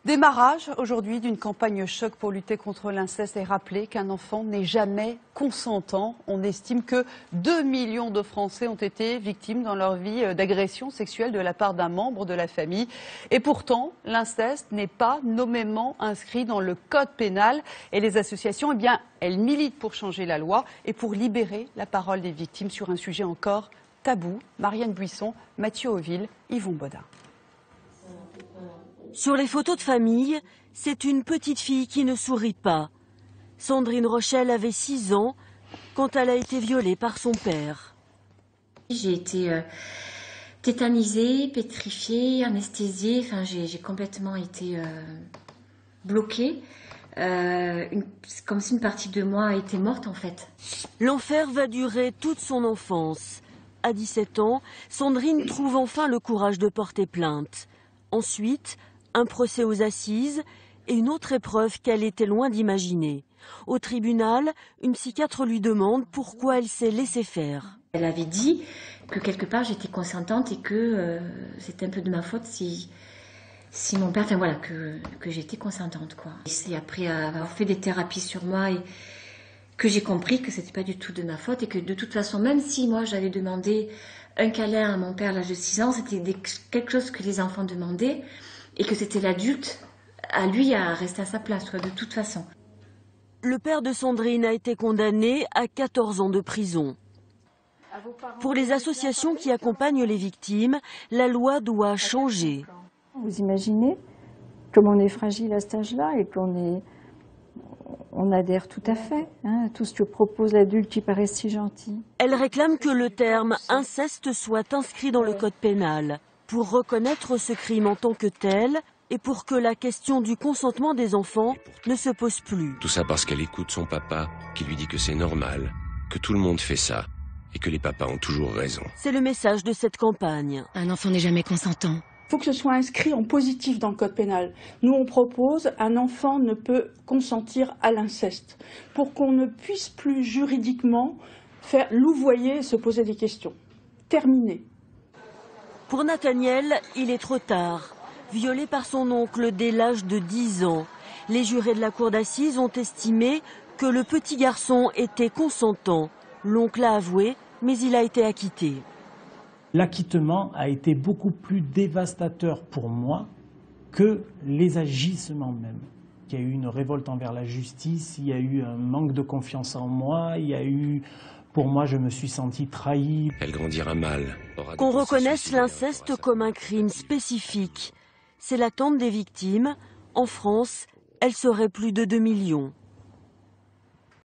Démarrage aujourd'hui d'une campagne choc pour lutter contre l'inceste et rappeler qu'un enfant n'est jamais consentant. On estime que 2 millions de Français ont été victimes dans leur vie d'agressions sexuelles de la part d'un membre de la famille. Et pourtant, l'inceste n'est pas nommément inscrit dans le code pénal. Et les associations, elles militent pour changer la loi et pour libérer la parole des victimes sur un sujet encore tabou. Marianne Buisson, Mathieu Auville, Yvon Bodin. Sur les photos de famille, c'est une petite fille qui ne sourit pas. Sandrine Rochelle avait 6 ans quand elle a été violée par son père. J'ai été tétanisée, pétrifiée, anesthésiée, enfin j'ai complètement été bloquée. Comme si une partie de moi était morte en fait. L'enfer va durer toute son enfance. À 17 ans, Sandrine trouve enfin le courage de porter plainte. Ensuite, un procès aux assises et une autre épreuve qu'elle était loin d'imaginer. Au tribunal, une psychiatre lui demande pourquoi elle s'est laissée faire. Elle avait dit que quelque part j'étais consentante et que c'était un peu de ma faute si mon père, enfin voilà, que j'étais consentante quoi. Et c'est après avoir fait des thérapies sur moi et que j'ai compris que c'était pas du tout de ma faute et que de toute façon, même si moi j'avais demandé un câlin à mon père à l'âge de 6 ans, c'était quelque chose que les enfants demandaient et que c'était l'adulte à lui à rester à sa place, quoi, de toute façon. Le père de Sandrine a été condamné à 14 ans de prison. Pour les associations qui accompagnent les victimes, la loi doit changer. Vous imaginez comme on est fragile à cet âge-là et on adhère tout à fait, hein, à tout ce que propose l'adulte qui paraît si gentil. Elle réclame que le terme inceste soit inscrit dans le code pénal pour reconnaître ce crime en tant que tel et pour que la question du consentement des enfants ne se pose plus. Tout ça parce qu'elle écoute son papa qui lui dit que c'est normal, que tout le monde fait ça et que les papas ont toujours raison. C'est le message de cette campagne. Un enfant n'est jamais consentant. Il faut que ce soit inscrit en positif dans le code pénal. Nous, on propose un enfant ne peut consentir à l'inceste pour qu'on ne puisse plus juridiquement faire louvoyer et se poser des questions. Terminé. Pour Nathaniel, il est trop tard. Violé par son oncle dès l'âge de 10 ans, les jurés de la cour d'assises ont estimé que le petit garçon était consentant. L'oncle a avoué, mais il a été acquitté. L'acquittement a été beaucoup plus dévastateur pour moi que les agissements même. Il y a eu une révolte envers la justice, il y a eu un manque de confiance en moi, pour moi, je me suis senti trahi. Elle grandira mal. Qu'on reconnaisse l'inceste comme un crime spécifique, c'est l'attente des victimes. En France, elle serait plus de 2 millions.